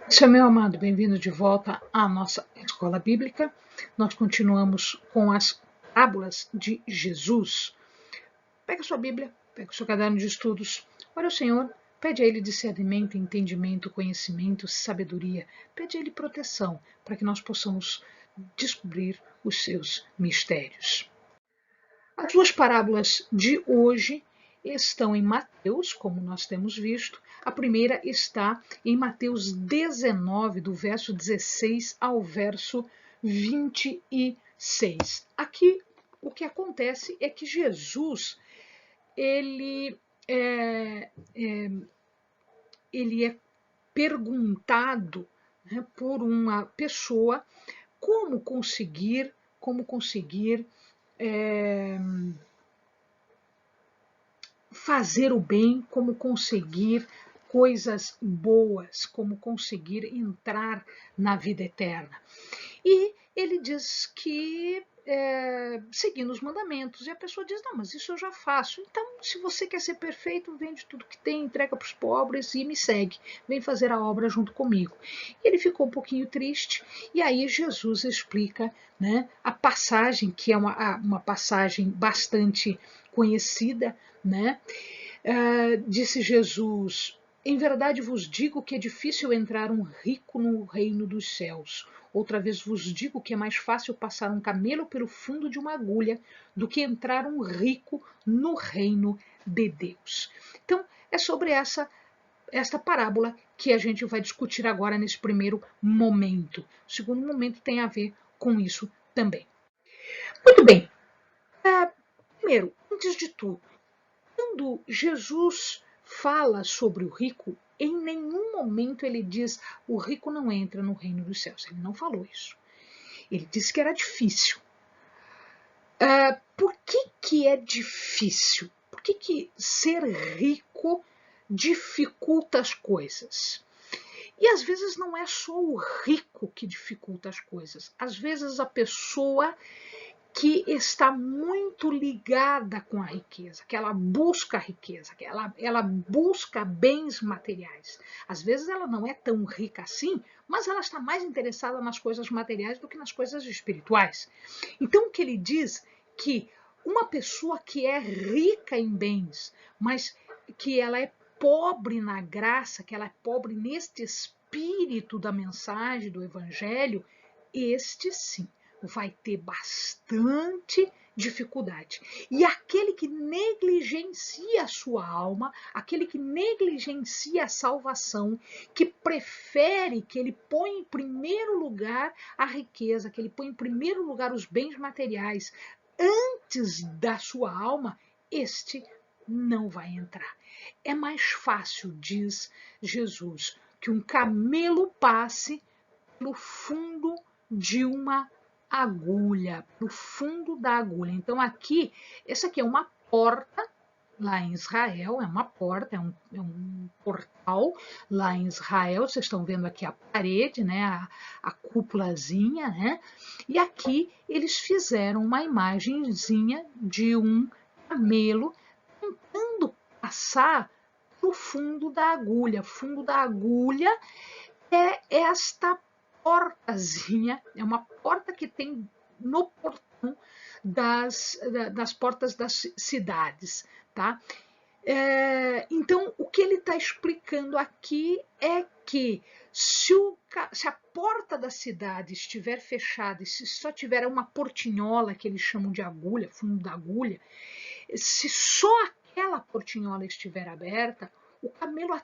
Seu meu amado, bem-vindo de volta à nossa escola bíblica. Nós continuamos com as parábolas de Jesus. Pega sua Bíblia, pega o seu caderno de estudos, ora ao Senhor, pede a Ele discernimento, entendimento, conhecimento, sabedoria, pede a Ele proteção, para que nós possamos descobrir os seus mistérios. As duas parábolas de hoje estão em Mateus, como nós temos visto. A primeira está em Mateus 19, do verso 16 ao verso 26. Aqui o que acontece é que Jesus ele é perguntado, né, por uma pessoa como conseguir fazer o bem, como conseguir coisas boas, como conseguir entrar na vida eterna. E ele diz que seguindo os mandamentos. E a pessoa diz, não, mas isso eu já faço. Então, se você quer ser perfeito, vende tudo que tem, entrega para os pobres e me segue. Vem fazer a obra junto comigo. E ele ficou um pouquinho triste. E aí Jesus explica, né, a passagem, que é uma passagem bastante conhecida, né? Disse Jesus, em verdade vos digo que é difícil entrar um rico no reino dos céus. Outra vez vos digo que é mais fácil passar um camelo pelo fundo de uma agulha do que entrar um rico no reino de Deus. Então, é sobre esta parábola que a gente vai discutir agora nesse primeiro momento. O segundo momento tem a ver com isso também. Muito bem. Primeiro, antes de tudo, quando Jesus fala sobre o rico, em nenhum momento ele diz o rico não entra no reino dos céus. Ele não falou isso. Ele disse que era difícil. Por que é difícil? Por que ser rico dificulta as coisas? E às vezes não é só o rico que dificulta as coisas. Às vezes a pessoa que está muito ligada com a riqueza, que ela busca a riqueza, que ela busca bens materiais. Às vezes ela não é tão rica assim, mas ela está mais interessada nas coisas materiais do que nas coisas espirituais. Então o que ele diz que uma pessoa que é rica em bens, mas que ela é pobre na graça, que ela é pobre neste espírito da mensagem do evangelho, este sim vai ter bastante dificuldade. E aquele que negligencia a sua alma, aquele que negligencia a salvação, que prefere, que ele põe em primeiro lugar a riqueza, que ele põe em primeiro lugar os bens materiais antes da sua alma, este não vai entrar. É mais fácil, diz Jesus, que um camelo passe pelo fundo de uma agulha, no fundo da agulha. Então aqui, essa aqui é uma porta lá em Israel, é uma porta, é um portal lá em Israel. Vocês estão vendo aqui a parede, né, a cúpulazinha, né? E aqui eles fizeram uma imagenzinha de um camelo tentando passar no fundo da agulha. Fundo da agulha é esta portazinha, é uma porta que tem no portão das portas das cidades, tá? Então, o que ele está explicando aqui é que se a porta da cidade estiver fechada e se só tiver uma portinhola que eles chamam de agulha, fundo da agulha, se só aquela portinhola estiver aberta, o camelo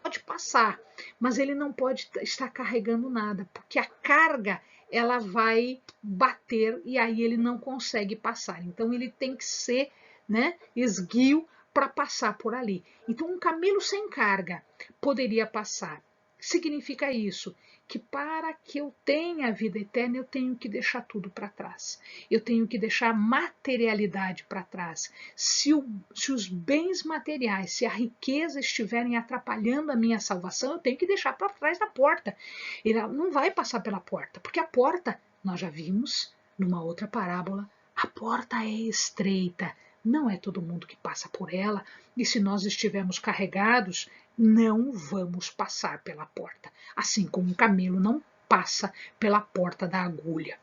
pode passar, mas ele não pode estar carregando nada, porque a carga ela vai bater e aí ele não consegue passar. Então ele tem que ser, né, esguio para passar por ali. Então um camelo sem carga poderia passar. Significa isso, que para que eu tenha a vida eterna, eu tenho que deixar tudo para trás. Eu tenho que deixar a materialidade para trás. Se os bens materiais, se a riqueza estiverem atrapalhando a minha salvação, eu tenho que deixar para trás da porta. Ele não vai passar pela porta, porque a porta, nós já vimos numa outra parábola, a porta é estreita, Não é todo mundo que passa por ela, e se nós estivermos carregados, não vamos passar pela porta, assim como um camelo não passa pela porta da agulha.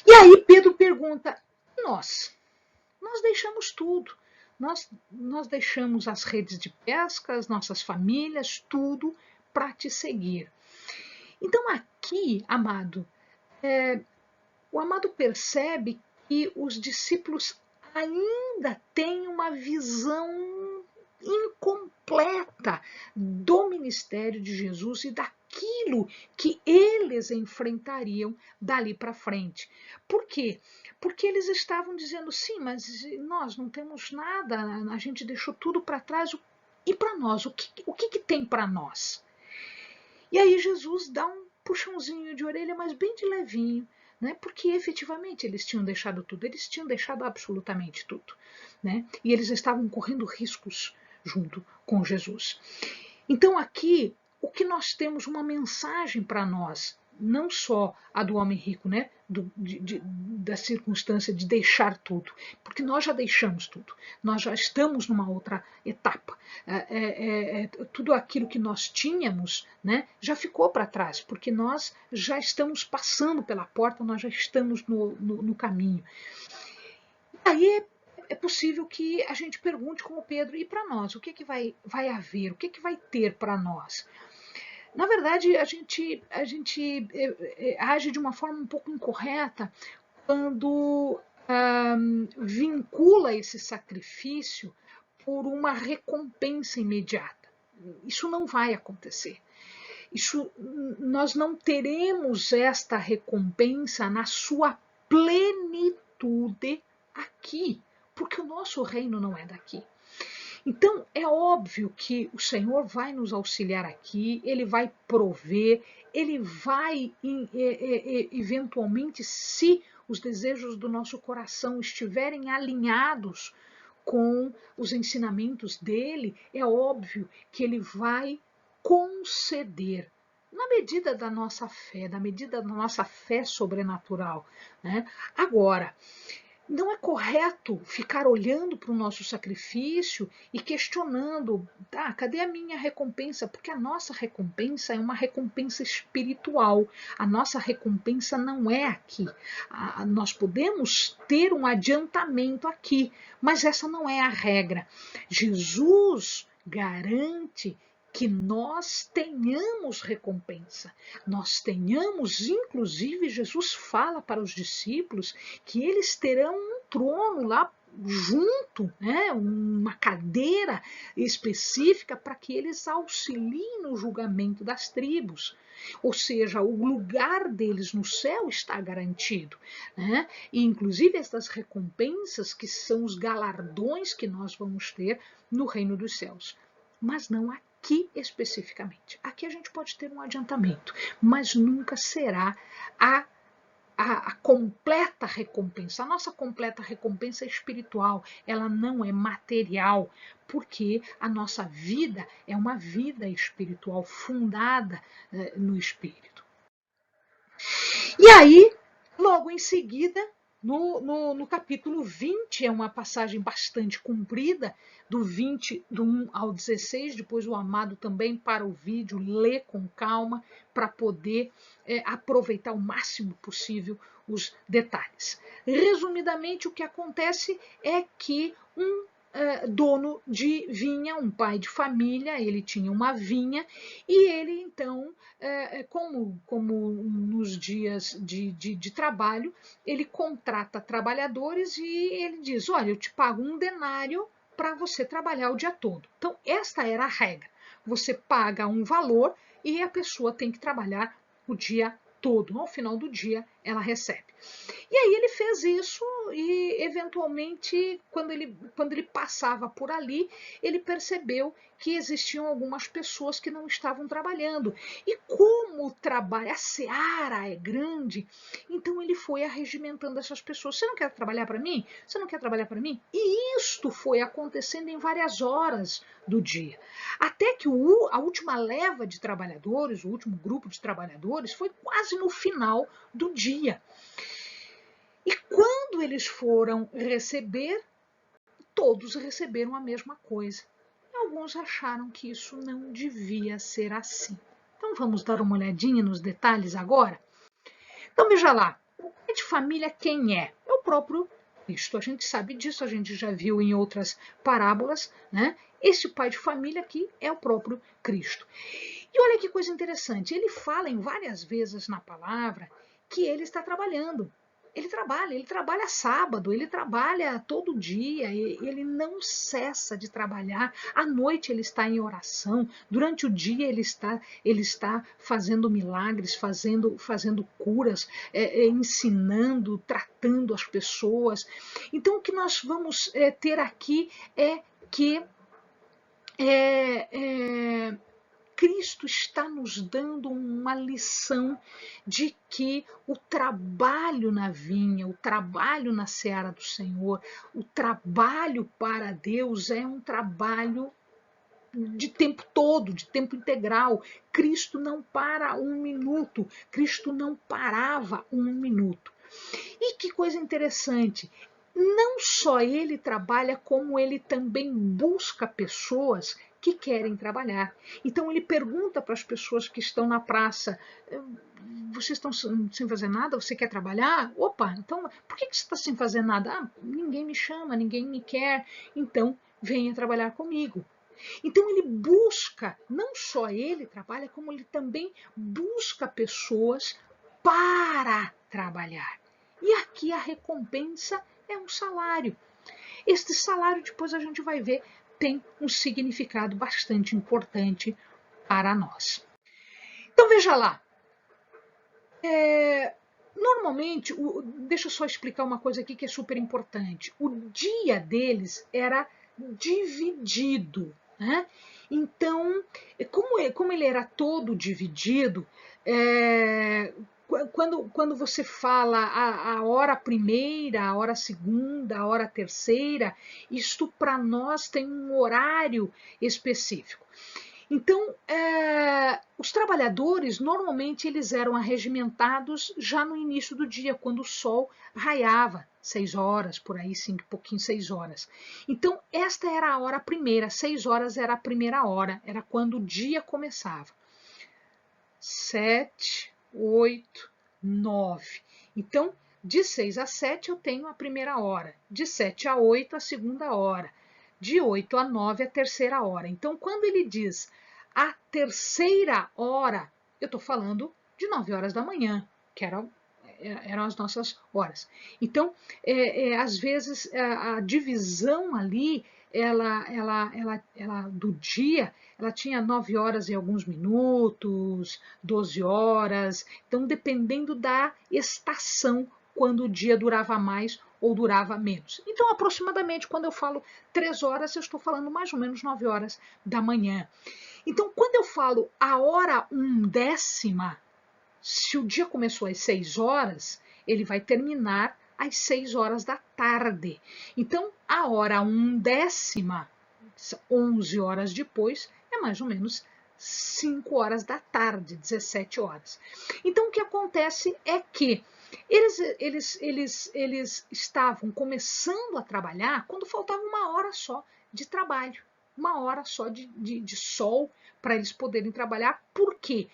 E aí Pedro pergunta: nós deixamos tudo. Nós deixamos as redes de pesca, as nossas famílias, tudo para te seguir. Então aqui, amado, o amado percebe que os discípulos ainda têm uma visão incompleta do ministério de Jesus e daquilo que eles enfrentariam dali para frente. Por quê? Porque eles estavam dizendo, sim, mas nós não temos nada, a gente deixou tudo para trás. E para nós? O que tem para nós? E aí Jesus dá um puxãozinho de orelha, mas bem de levinho, né? Porque efetivamente eles tinham deixado tudo, eles tinham deixado absolutamente tudo, né? E eles estavam correndo riscos junto com Jesus. Então aqui o que nós temos uma mensagem para nós, não só a do homem rico, né? Da circunstância de deixar tudo, porque nós já deixamos tudo, nós já estamos numa outra etapa. Tudo aquilo que nós tínhamos, né, já ficou para trás, porque nós já estamos passando pela porta, nós já estamos no caminho. Aí é possível que a gente pergunte como Pedro, e para nós, o que vai haver, o que vai ter para nós? Na verdade, a gente age de uma forma um pouco incorreta quando vincula esse sacrifício por uma recompensa imediata. Isso não vai acontecer. Nós não teremos esta recompensa na sua plenitude aqui, porque o nosso reino não é daqui. Então, é óbvio que o Senhor vai nos auxiliar aqui, Ele vai prover, Ele vai, eventualmente, se os desejos do nosso coração estiverem alinhados com os ensinamentos dele, é óbvio que Ele vai conceder, na medida da nossa fé, da medida da nossa fé sobrenatural, né? Agora, não é correto ficar olhando para o nosso sacrifício e questionando, tá, cadê a minha recompensa? Porque a nossa recompensa é uma recompensa espiritual. A nossa recompensa não é aqui. Nós podemos ter um adiantamento aqui, mas essa não é a regra. Jesus garante que nós tenhamos recompensa, nós tenhamos, inclusive Jesus fala para os discípulos que eles terão um trono lá junto, né, uma cadeira específica para que eles auxiliem no julgamento das tribos. Ou seja, o lugar deles no céu está garantido, né? E inclusive essas recompensas que são os galardões que nós vamos ter no reino dos céus. Mas não aqui especificamente. Aqui a gente pode ter um adiantamento, mas nunca será a completa recompensa. A nossa completa recompensa é espiritual, ela não é material, porque a nossa vida é uma vida espiritual fundada no Espírito. E aí, logo em seguida, no capítulo 20, é uma passagem bastante comprida, do 20, do 1 ao 16, depois o amado também para o vídeo, lê com calma, para poder aproveitar o máximo possível os detalhes. Resumidamente, o que acontece é que um dono de vinha, um pai de família, ele tinha uma vinha e ele então, como nos dias de trabalho, ele contrata trabalhadores e ele diz, olha, eu te pago um denário para você trabalhar o dia todo. Então, esta era a regra. Você paga um valor e a pessoa tem que trabalhar o dia todo. Ao final do dia, ela recebe. E aí ele fez isso e, eventualmente, quando ele passava por ali, ele percebeu que existiam algumas pessoas que não estavam trabalhando. E como o trabalho, a seara é grande, então ele foi arregimentando essas pessoas. Você não quer trabalhar para mim? Você não quer trabalhar para mim? E isto foi acontecendo em várias horas do dia. Até que a última leva de trabalhadores, o último grupo de trabalhadores, foi quase no final do dia. E quando eles foram receber, todos receberam a mesma coisa. E alguns acharam que isso não devia ser assim. Então vamos dar uma olhadinha nos detalhes agora? Então veja lá, o pai de família quem é? É o próprio Cristo. A gente sabe disso, a gente já viu em outras parábolas, né? Este pai de família aqui é o próprio Cristo. E olha que coisa interessante, ele fala em várias vezes na palavra que ele está trabalhando. Ele trabalha sábado, ele trabalha todo dia, ele não cessa de trabalhar. À noite ele está em oração, durante o dia ele está fazendo milagres, fazendo curas, ensinando, tratando as pessoas. Então o que nós vamos ter aqui é que é, é, Cristo está nos dando uma lição de que o trabalho na vinha, o trabalho na seara do Senhor, o trabalho para Deus é um trabalho de tempo todo, de tempo integral. Cristo não para um minuto, Cristo não parava um minuto. E que coisa interessante, não só ele trabalha, como ele também busca pessoas que querem trabalhar. Então ele pergunta para as pessoas que estão na praça: vocês estão sem fazer nada? Você quer trabalhar? Opa, então por que você está sem fazer nada? Ah, ninguém me chama, ninguém me quer, então venha trabalhar comigo. Então ele busca, não só ele trabalha, como ele também busca pessoas para trabalhar. E aqui a recompensa é um salário. Este salário, depois a gente vai ver, tem um significado bastante importante para nós. Então veja lá. Normalmente, deixa eu só explicar uma coisa aqui que é super importante. O dia deles era dividido, né? Então, como ele era todo dividido, quando você fala a hora primeira, a hora segunda, a hora terceira, isto para nós tem um horário específico. Então, os trabalhadores, normalmente, eles eram arregimentados já no início do dia, quando o sol raiava, 6 horas, por aí, 5 pouquinho, 6 horas. Então, esta era a hora primeira, 6 horas era a primeira hora, era quando o dia começava. 7, 8, 9. Então, de 6 a 7 eu tenho a primeira hora, de 7 a 8 a segunda hora, de 8 a 9 a terceira hora. Então, quando ele diz a terceira hora, eu estou falando de 9 horas da manhã, que eram as nossas horas. Então, às vezes, a divisão ali, ela do dia, ela tinha 9 horas e alguns minutos, 12 horas, então dependendo da estação, quando o dia durava mais ou durava menos. Então, aproximadamente, quando eu falo 3 horas, eu estou falando mais ou menos 9 horas da manhã. Então, quando eu falo a hora 1/10, se o dia começou às 6 horas, ele vai terminar às 6 horas da tarde. Então, a hora 1/10, 11 horas depois, é mais ou menos 5 horas da tarde, 17 horas. Então, o que acontece é que eles estavam começando a trabalhar quando faltava uma hora só de trabalho, uma hora só de sol para eles poderem trabalhar. Por quê?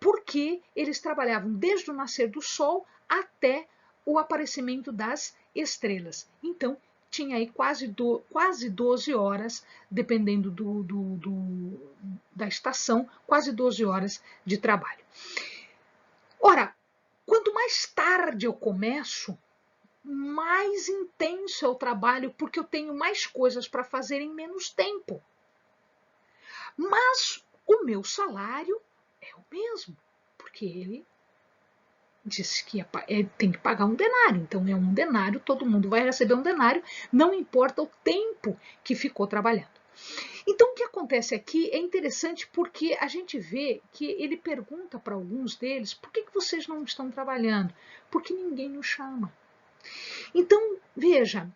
Porque eles trabalhavam desde o nascer do sol até o aparecimento das estrelas. Então, tinha aí quase 12 horas, dependendo da estação, quase 12 horas de trabalho. Ora, quanto mais tarde eu começo, mais intenso é o trabalho, porque eu tenho mais coisas para fazer em menos tempo. Mas o meu salário é o mesmo, porque ele disse que tem que pagar um denário, então é um denário, todo mundo vai receber um denário, não importa o tempo que ficou trabalhando. Então o que acontece aqui é interessante, porque a gente vê que ele pergunta para alguns deles: por que vocês não estão trabalhando? Porque ninguém os chama. Então, veja,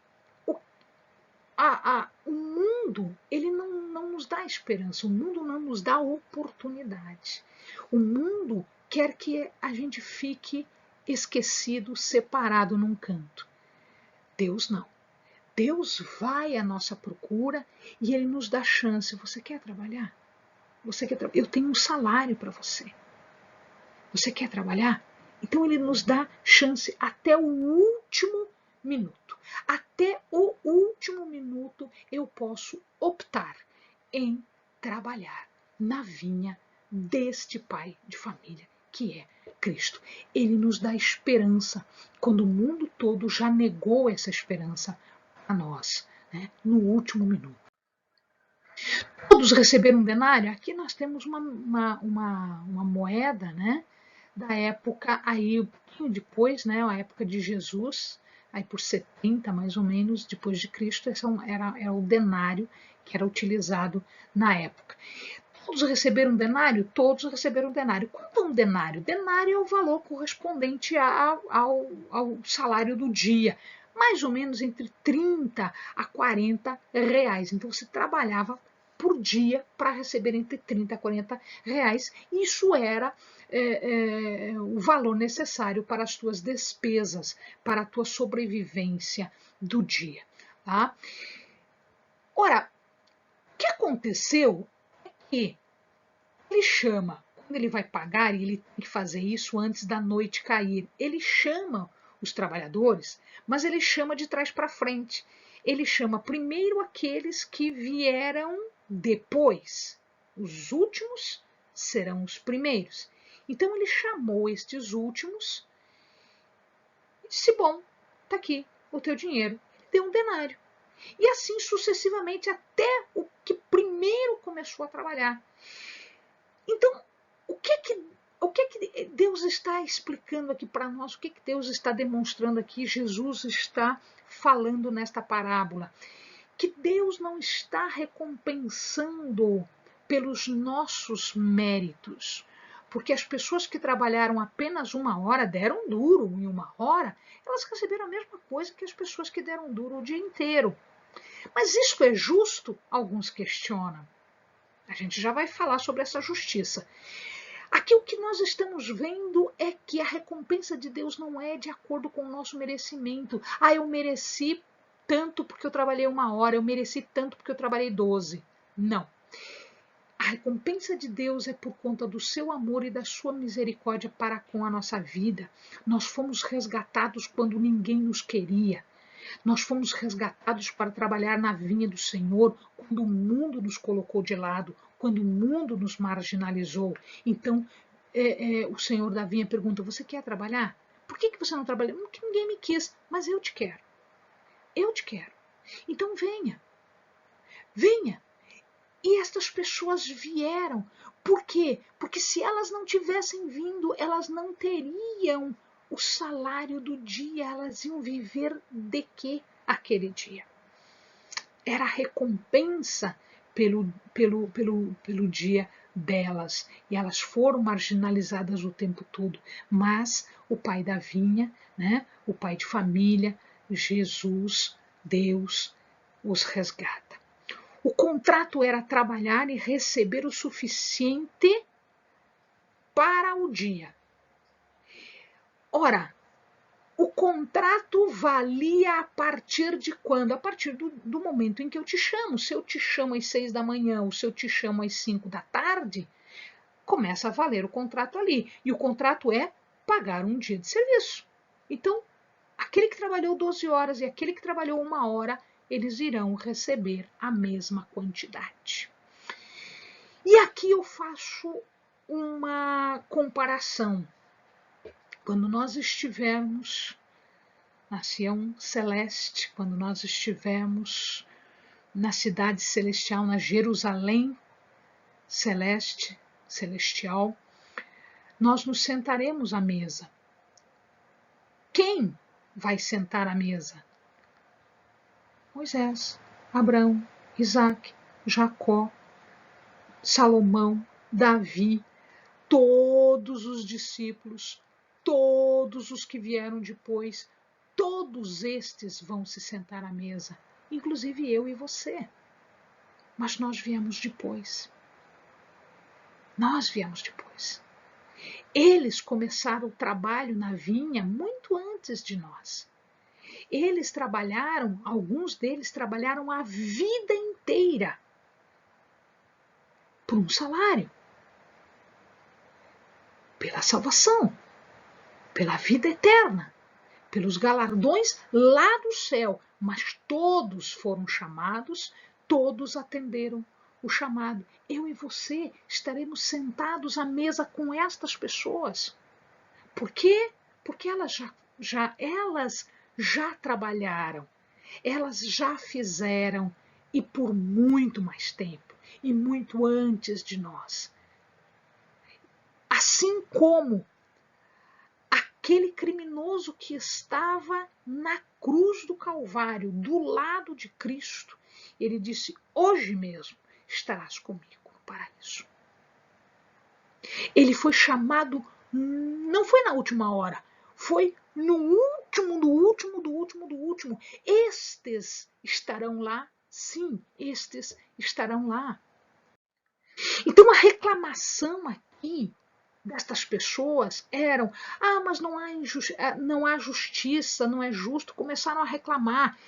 o mundo ele não nos dá esperança, o mundo não nos dá oportunidade. O mundo quer que a gente fique esquecido, separado num canto. Deus não. Deus vai à nossa procura e Ele nos dá chance. Você quer trabalhar? Eu tenho um salário para você. Você quer trabalhar? Então Ele nos dá chance até o último minuto. Até o último minuto eu posso optar em trabalhar na vinha deste pai de família que é Cristo. Ele nos dá esperança quando o mundo todo já negou essa esperança a nós, né, no último minuto. Todos receberam um denário? Aqui nós temos uma moeda, né, da época aí, um pouquinho depois, né, a época de Jesus, aí por 70 mais ou menos depois de Cristo, esse era o denário que era utilizado na época. Todos receberam um denário? Todos receberam um denário. Quanto é um denário? Denário é o valor correspondente ao salário do dia, mais ou menos entre 30 a 40 reais. Então você trabalhava por dia para receber entre 30 a 40 reais. Isso era o valor necessário para as tuas despesas, para a tua sobrevivência do dia. Tá? Ora, o que aconteceu é que ele chama, quando ele vai pagar, e ele tem que fazer isso antes da noite cair, ele chama os trabalhadores, mas ele chama de trás para frente. Ele chama primeiro aqueles que vieram depois. Os últimos serão os primeiros. Então ele chamou estes últimos e disse: bom, está aqui o teu dinheiro. Ele deu um denário. E assim sucessivamente até o que primeiro começou a trabalhar. Então, o que Deus está explicando aqui para nós? O que Deus está demonstrando aqui? Jesus está falando nesta parábola que Deus não está recompensando pelos nossos méritos, porque as pessoas que trabalharam apenas 1 hora, deram duro em 1 hora, elas receberam a mesma coisa que as pessoas que deram duro o dia inteiro. Mas isso é justo? Alguns questionam. A gente já vai falar sobre essa justiça. Aqui o que nós estamos vendo é que a recompensa de Deus não é de acordo com o nosso merecimento. Ah, eu mereci tanto porque eu trabalhei 1 hora, eu mereci tanto porque eu trabalhei 12. Não. A recompensa de Deus é por conta do seu amor e da sua misericórdia para com a nossa vida. Nós fomos resgatados quando ninguém nos queria. Nós fomos resgatados para trabalhar na vinha do Senhor quando o mundo nos colocou de lado, quando o mundo nos marginalizou. Então, o Senhor da vinha pergunta: você quer trabalhar? Por que você não trabalha? Porque ninguém me quis, mas eu te quero. Eu te quero. Então venha. Venha. E estas pessoas vieram. Por quê? Porque se elas não tivessem vindo, elas não teriam o salário do dia, elas iam viver de quê aquele dia? Era a recompensa pelo dia delas. E elas foram marginalizadas o tempo todo. Mas o pai da vinha, né, o pai de família, Jesus, Deus, os resgata. O contrato era trabalhar e receber o suficiente para o dia. Ora, o contrato valia a partir de quando? A partir do momento em que eu te chamo. Se eu te chamo às 6 da manhã ou se eu te chamo às 5 da tarde, começa a valer o contrato ali. E o contrato é pagar um dia de serviço. Então, aquele que trabalhou 12 horas e aquele que trabalhou 1 hora, eles irão receber a mesma quantidade. E aqui eu faço uma comparação. Quando nós estivermos na Sião Celeste, quando nós estivermos na cidade celestial, na Jerusalém Celeste, celestial, nós nos sentaremos à mesa. Quem vai sentar à mesa? Moisés, Abraão, Isaac, Jacó, Salomão, Davi, todos os discípulos, todos os que vieram depois, todos estes vão se sentar à mesa, inclusive eu e você. Mas nós viemos depois. Nós viemos depois. Eles começaram o trabalho na vinha muito antes de nós. Eles trabalharam, alguns deles trabalharam a vida inteira por um salário, pela salvação, pela vida eterna, pelos galardões lá do céu. Mas todos foram chamados, todos atenderam o chamado. Eu e você estaremos sentados à mesa com estas pessoas. Por quê? Porque elas já trabalharam, elas já fizeram, e por muito mais tempo, e muito antes de nós. Assim como aquele criminoso que estava na cruz do Calvário, do lado de Cristo, ele disse: hoje mesmo estarás comigo no paraíso. Ele foi chamado, não foi na última hora, foi no último, do último, do último, do último. Estes estarão lá, sim, estes estarão lá. Então a reclamação aqui destas pessoas eram: mas não há justiça, não é justo. Começaram a reclamar.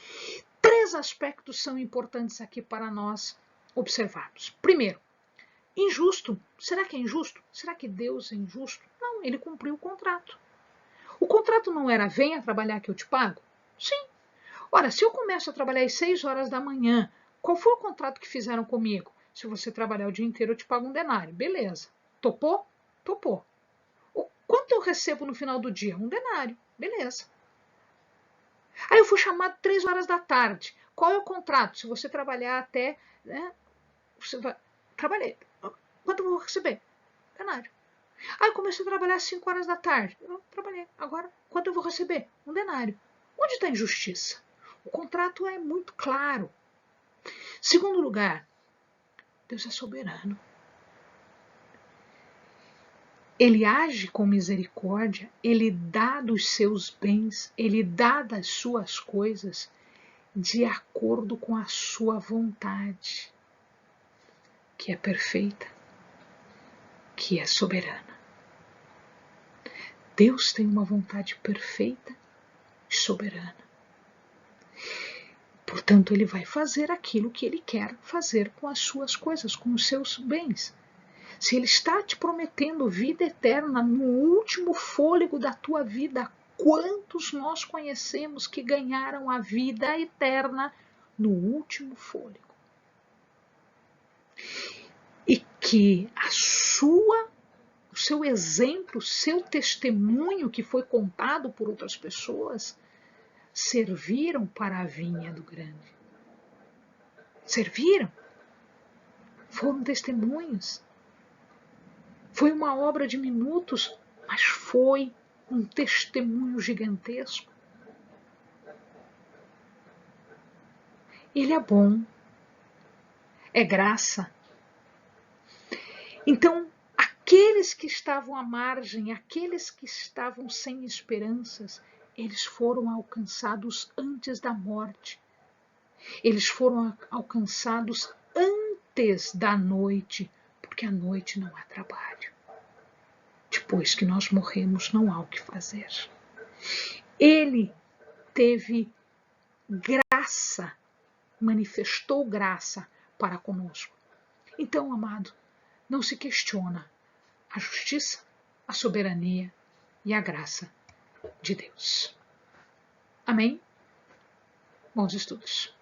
3 aspectos são importantes aqui para nós observarmos. Primeiro, injusto. Será que é injusto? Será que Deus é injusto? Não, ele cumpriu o contrato. O contrato não era: venha trabalhar que eu te pago? Sim. Ora, se eu começo a trabalhar às 6 horas da manhã, qual foi o contrato que fizeram comigo? Se você trabalhar o dia inteiro, eu te pago um denário. Beleza. Topou? Topou. Quanto eu recebo no final do dia? Um denário. Beleza. Aí eu fui chamado 3 horas da tarde. Qual é o contrato? Se você trabalhar até... você vai... Trabalhei. Quanto eu vou receber? Denário. Aí eu comecei a trabalhar às 5 horas da tarde. Eu trabalhei. Agora, quanto eu vou receber? Um denário. Onde está a injustiça? O contrato é muito claro. Segundo lugar, Deus é soberano. Ele age com misericórdia, ele dá dos seus bens, ele dá das suas coisas de acordo com a sua vontade, que é perfeita, que é soberana. Deus tem uma vontade perfeita e soberana. Portanto, ele vai fazer aquilo que ele quer fazer com as suas coisas, com os seus bens. Se ele está te prometendo vida eterna no último fôlego da tua vida, quantos nós conhecemos que ganharam a vida eterna no último fôlego? E que o seu exemplo, o seu testemunho que foi contado por outras pessoas, serviram para a vinha do grande. Serviram. Foram testemunhos. Foi uma obra de minutos, mas foi um testemunho gigantesco. Ele é bom. É graça. Então, aqueles que estavam à margem, aqueles que estavam sem esperanças, eles foram alcançados antes da morte. Eles foram alcançados antes da noite, porque à noite não há trabalho. Depois que nós morremos, não há o que fazer. Ele teve graça, manifestou graça para conosco. Então, amado, não se questiona a justiça, a soberania e a graça de Deus. Amém? Bons estudos.